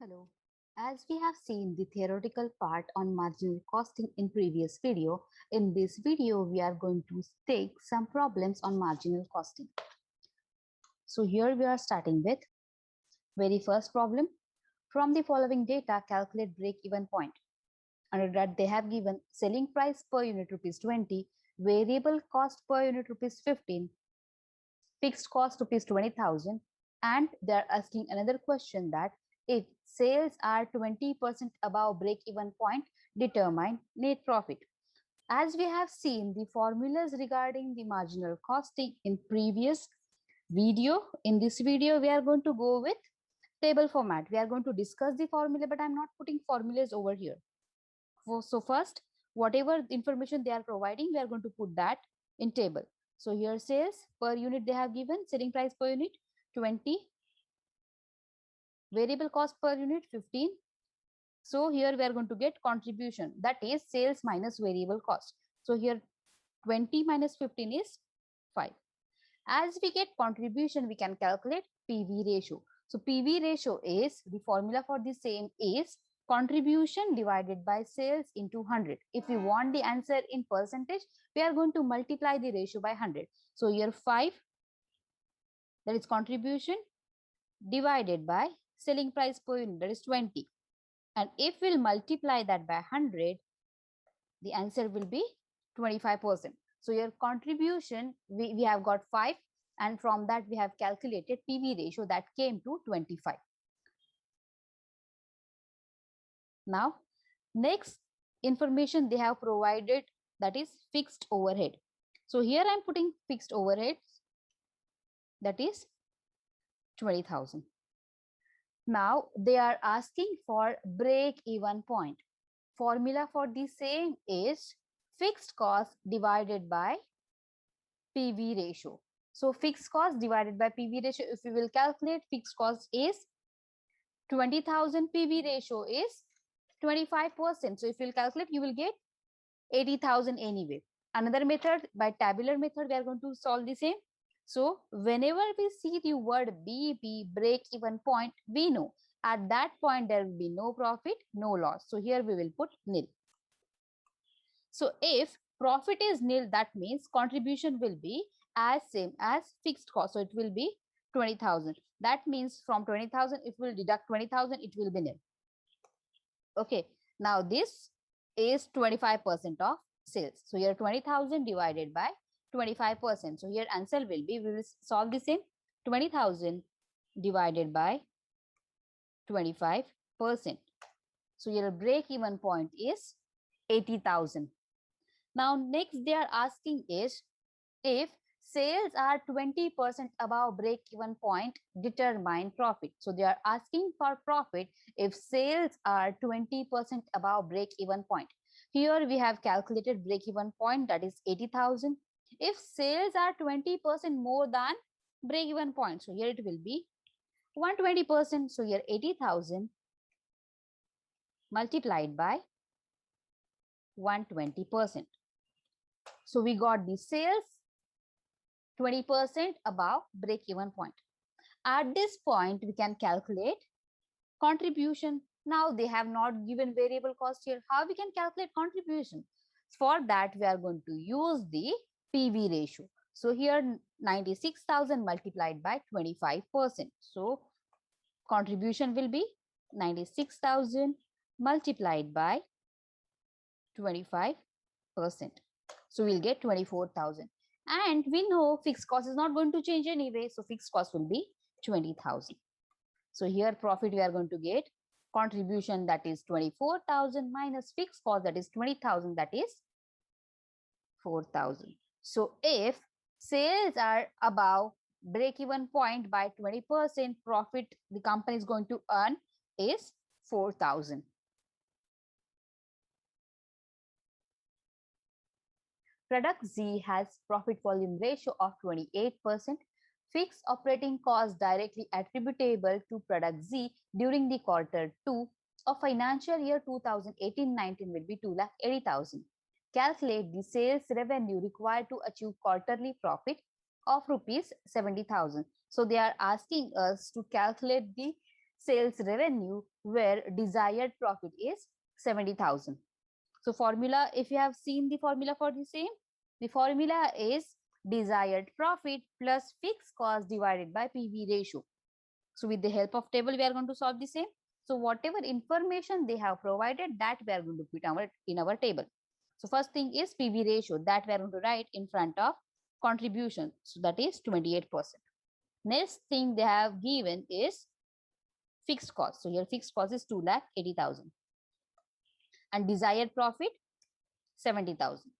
Hello. As we have seen the theoretical part on marginal costing in previous video, in this video we are going to take some problems on marginal costing. So here we are starting with very first problem. From the following data, calculate break-even point. Under that they have given selling price per unit rupees 20, variable cost per unit rupees 15, fixed cost rupees 20,000, and they are asking another question that if sales are 20% above break-even point, determine net profit. As we have seen the formulas regarding the marginal costing in previous video, in this video we are going to go with table format. We are going to discuss the formula, but I'm not putting formulas over here. So first, whatever information they are providing, we are going to put that in table. So here sales per unit they have given, selling price per unit 20, variable cost per unit 15. So here we are going to get contribution, that is sales minus variable cost. So here 20 minus 15 is 5. As we get contribution, we can calculate PV ratio. So PV ratio is, the formula for the same is contribution divided by sales into 100. If we want the answer in percentage, we are going to multiply the ratio by 100. So here 5, that is contribution divided by selling price per unit, that is 20. And if we'll multiply that by 100, the answer will be 25%. So your contribution, we have got 5, and from that we have calculated PV ratio that came to 25. Now, next information they have provided, that is fixed overhead. So here I'm putting fixed overheads, that is 20,000. Now they are asking for break-even point. Formula for the same is fixed cost divided by PV ratio. So fixed cost divided by PV ratio, if we will calculate, fixed cost is 20,000, PV ratio is 25%. So if you will calculate, you will get 80,000 anyway. Another method, by tabular method, we are going to solve the same. So whenever we see the word BEP, break-even point, we know at that point there will be no profit, no loss. So here we will put nil. So if profit is nil, that means contribution will be as same as fixed cost. So it will be 20,000. That means from 20,000, if we will deduct 20,000, it will be nil. Okay, now this is 25% of sales. So here 20,000 divided by 25%. So here answer will be, we will solve the same, 20,000 divided by 25%. So your break-even point is 80,000. Now next they are asking is, if sales are 20% above break-even point, determine profit. So they are asking for profit if sales are 20% above break-even point. Here we have calculated break-even point, that is 80,000. If sales are 20% more than break-even point, so here it will be 120%. So here 80,000 multiplied by 120%. So we got the sales 20% above break-even point. At this point, we can calculate contribution. Now they have not given variable cost here. How we can calculate contribution? For that, we are going to use the PV ratio. So here 96,000 multiplied by 25%. So contribution will be 96,000 multiplied by 25%. So we'll get 24,000. And we know fixed cost is not going to change anyway. So fixed cost will be 20,000. So here profit we are going to get contribution, that is 24,000 minus fixed cost, that is 20,000, that is 4,000. So if sales are above break-even point by 20%, profit the company is going to earn is 4,000. Product Z has profit volume ratio of 28%. Fixed operating costs directly attributable to product Z during the quarter 2 of financial year 2018-19 will be 2,80,000. Calculate the sales revenue required to achieve quarterly profit of rupees 70,000. So they are asking us to calculate the sales revenue where desired profit is 70,000. So formula, if you have seen the formula for the same, the formula is desired profit plus fixed cost divided by PV ratio. So with the help of table, we are going to solve the same. So whatever information they have provided, that we are going to put in our table. So first thing is PV ratio, that we are going to write in front of contribution. So that is 28%. Next thing they have given is fixed cost. So your fixed cost is 2,80,000 and desired profit 70,000.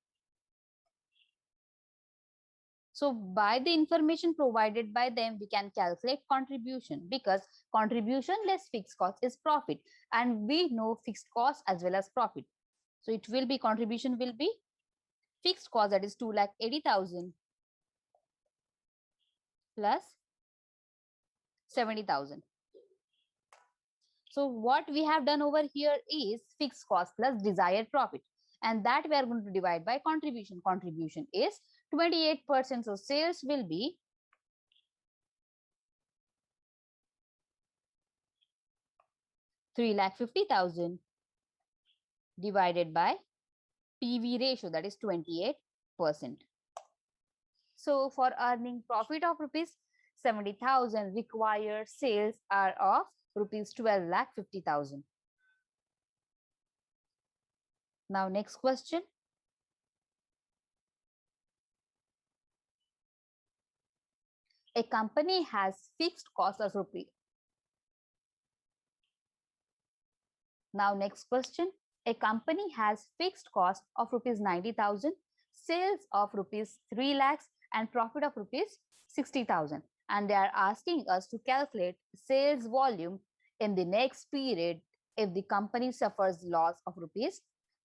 So by the information provided by them, we can calculate contribution, because contribution less fixed cost is profit, and we know fixed cost as well as profit. So it will be, contribution will be fixed cost, that is 2,80,000 plus 70,000. So what we have done over here is fixed cost plus desired profit, and that we are going to divide by contribution. Contribution is 28%. So sales will be 3,50,000 divided by PV ratio, that is 28%. So for earning profit of rupees 70,000, required sales are of rupees 12,50,000. Now next question. A company has fixed cost as rupees. Now next question. A company has fixed cost of rupees 90,000, sales of rupees 3 lakhs and profit of rupees 60,000. And they are asking us to calculate sales volume in the next period if the company suffers loss of rupees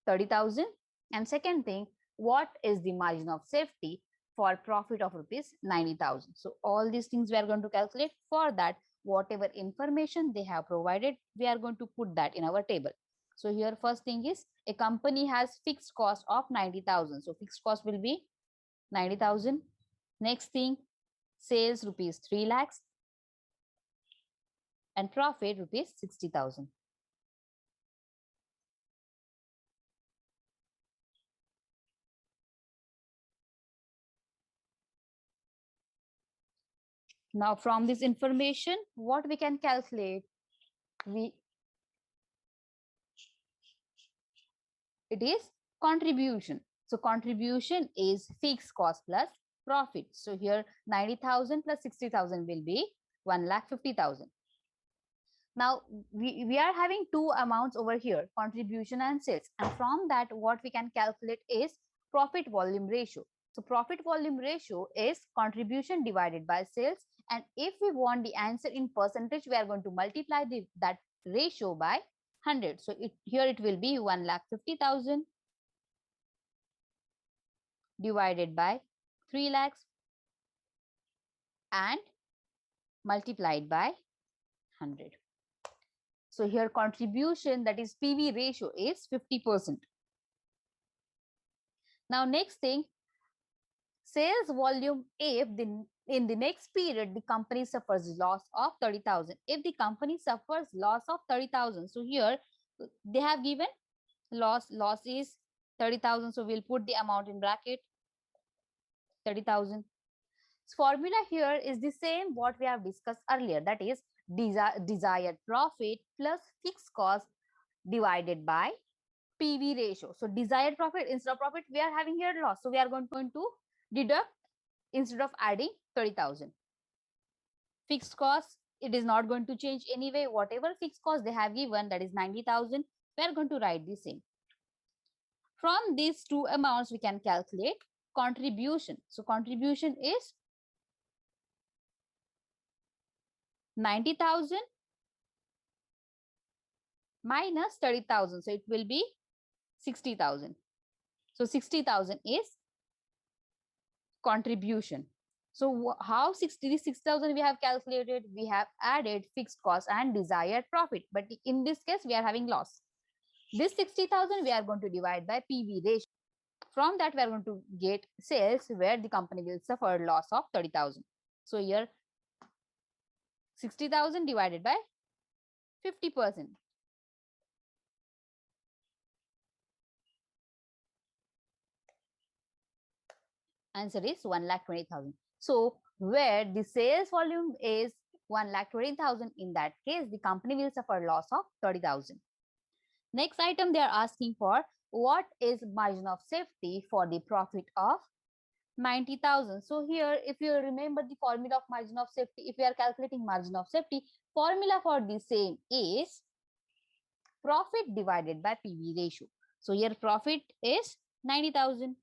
30,000. And second thing, what is the margin of safety for profit of rupees 90,000. So all these things we are going to calculate. For that, whatever information they have provided, we are going to put that in our table. So here first thing is a company has fixed cost of 90,000. So fixed cost will be 90,000. Next thing, sales rupees 3 lakhs and profit rupees 60,000. Now from this information, what we can calculate? It is contribution. So contribution is fixed cost plus profit. So here 90,000 plus 60,000 will be 1,50,000. Now we are having two amounts over here, contribution and sales. And from that, what we can calculate is profit volume ratio. So profit volume ratio is contribution divided by sales. And if we want the answer in percentage, we are going to multiply that ratio by 100. So here it will be 1,50,000 divided by 3 lakhs and multiplied by 100. So here contribution, that is PV ratio, is 50%. Now next thing, sales volume if in the next period the company suffers loss of 30,000. If the company suffers loss of 30,000, so here they have given loss is 30,000. So we'll put the amount in bracket 30,000. Formula here is the same what we have discussed earlier, that is desired profit plus fixed cost divided by PV ratio. So desired profit, instead of profit we are having here loss, so we are going to deduct instead of adding 30,000. Fixed cost, it is not going to change anyway. Whatever fixed cost they have given, that is 90,000, we are going to write the same. From these two amounts we can calculate contribution. So contribution is 90,000 minus 30,000. So it will be 60,000. So 60,000 is contribution. So how 66,000 we have calculated? We have added fixed cost and desired profit. But in this case, we are having loss. This 60,000 we are going to divide by PV ratio. From that, we are going to get sales where the company will suffer loss of 30,000. So here 60,000 divided by 50%. Answer is 1,20,000. So where the sales volume is 1,20,000, in that case, the company will suffer loss of 30,000. Next item they are asking for, what is margin of safety for the profit of 90,000. So here, if you remember the formula of margin of safety, if we are calculating margin of safety, formula for the same is profit divided by PV ratio. So here profit is 90,000.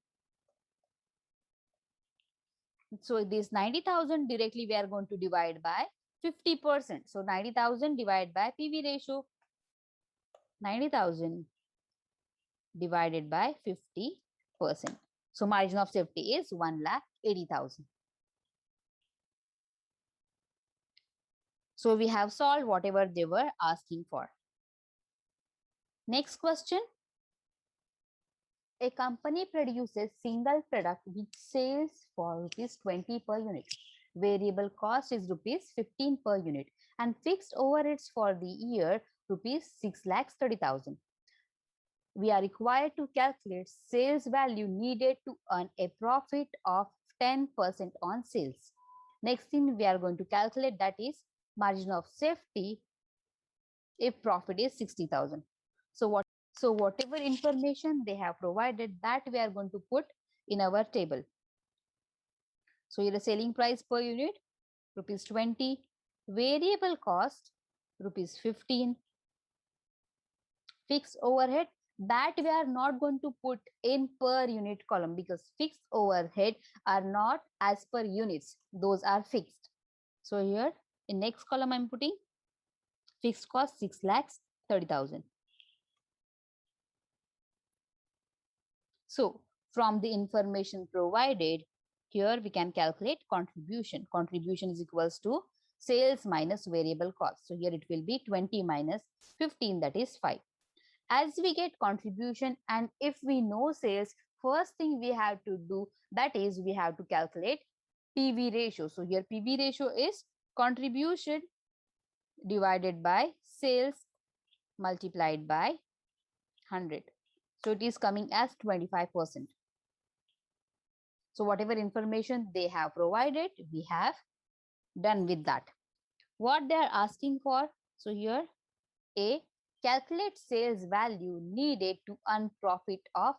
So this 90,000 directly we are going to divide by 50%. So 90,000 divided by PV ratio. 90,000 divided by 50%. So margin of safety is 1,80,000. So we have solved whatever they were asking for. Next question. A company produces single product which sells for rupees 20 per unit. Variable cost is rupees 15 per unit and fixed overheads for the year rupees 6,30,000. We are required to calculate sales value needed to earn a profit of 10% on sales. Next thing we are going to calculate, that is margin of safety if profit is 60,000. So whatever information they have provided, that we are going to put in our table. So here the selling price per unit rupees 20, variable cost rupees 15, fixed overhead, that we are not going to put in per unit column because fixed overhead are not as per units, those are fixed. So here in next column I'm putting fixed cost 6,30,000. So from the information provided, here we can calculate contribution. Contribution is equals to sales minus variable cost. So here it will be 20 minus 15, that is 5. As we get contribution and if we know sales, first thing we have to do, that is we have to calculate PV ratio. So here PV ratio is contribution divided by sales multiplied by 100. So it is coming as 25%. So whatever information they have provided, we have done with that. What they are asking for, so here A, calculate sales value needed to earn profit of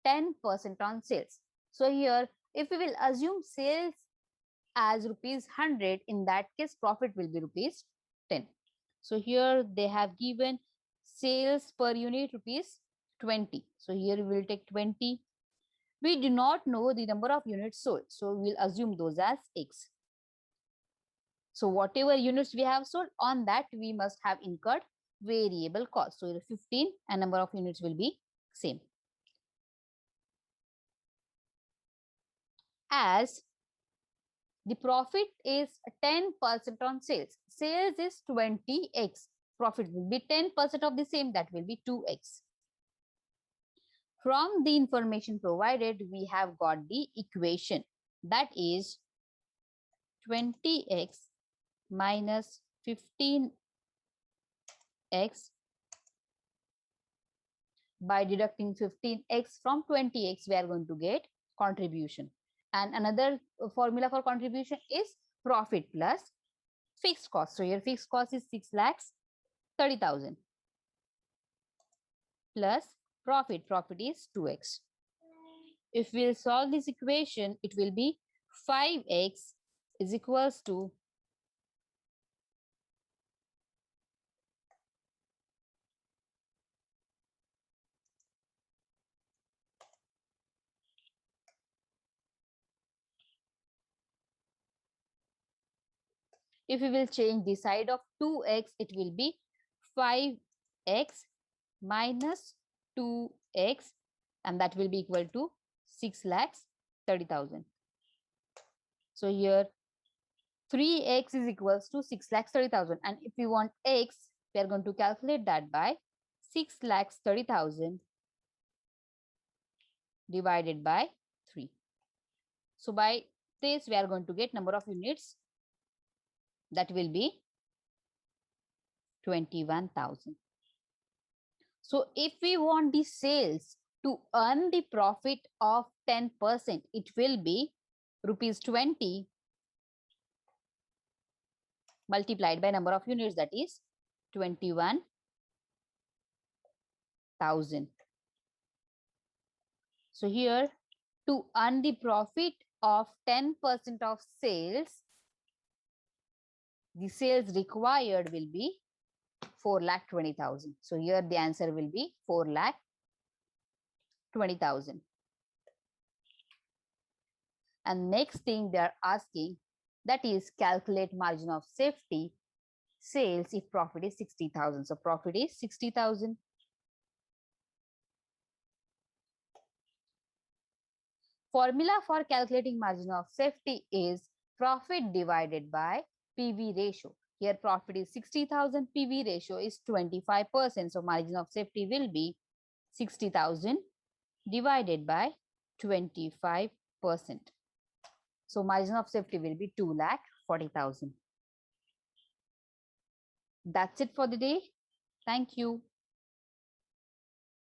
10% on sales. So here, if we will assume sales as rupees 100, in that case profit will be rupees 10. So here they have given sales per unit rupees 20. So here we will take 20. We do not know the number of units sold, so we will assume those as X. So whatever units we have sold, on that we must have incurred variable cost. So 15 and number of units will be same. As the profit is 10% on sales. Sales is 20x. Profit will be 10% of the same, that will be 2x. From the information provided, we have got the equation, that is 20x minus 15x. By deducting 15x from 20x, we are going to get contribution. And another formula for contribution is profit plus fixed cost. So your fixed cost is 6,30,000 plus profit. Profit is 2x. If we'll solve this equation, it will be 5x is equals to if we will change the side of 2x, it will be 5x minus 2x, and that will be equal to 6,30,000. So here 3x is equals to 6,30,000, and if we want x, we are going to calculate that by 6,30,000 divided by 3. So by this we are going to get number of units, that will be 21,000. So if we want the sales to earn the profit of 10%, it will be rupees 20 multiplied by number of units, that is 21,000. So here, to earn the profit of 10% of sales, the sales required will be 4,20,000. So here the answer will be 4,20,000. And next thing they are asking, that is calculate margin of safety sales if profit is 60,000. So profit is 60,000. Formula for calculating margin of safety is profit divided by PV ratio. Here profit is 60,000, PV ratio is 25%. So margin of safety will be 60,000 divided by 25%. So margin of safety will be 2,40,000. That's it for the day. Thank you.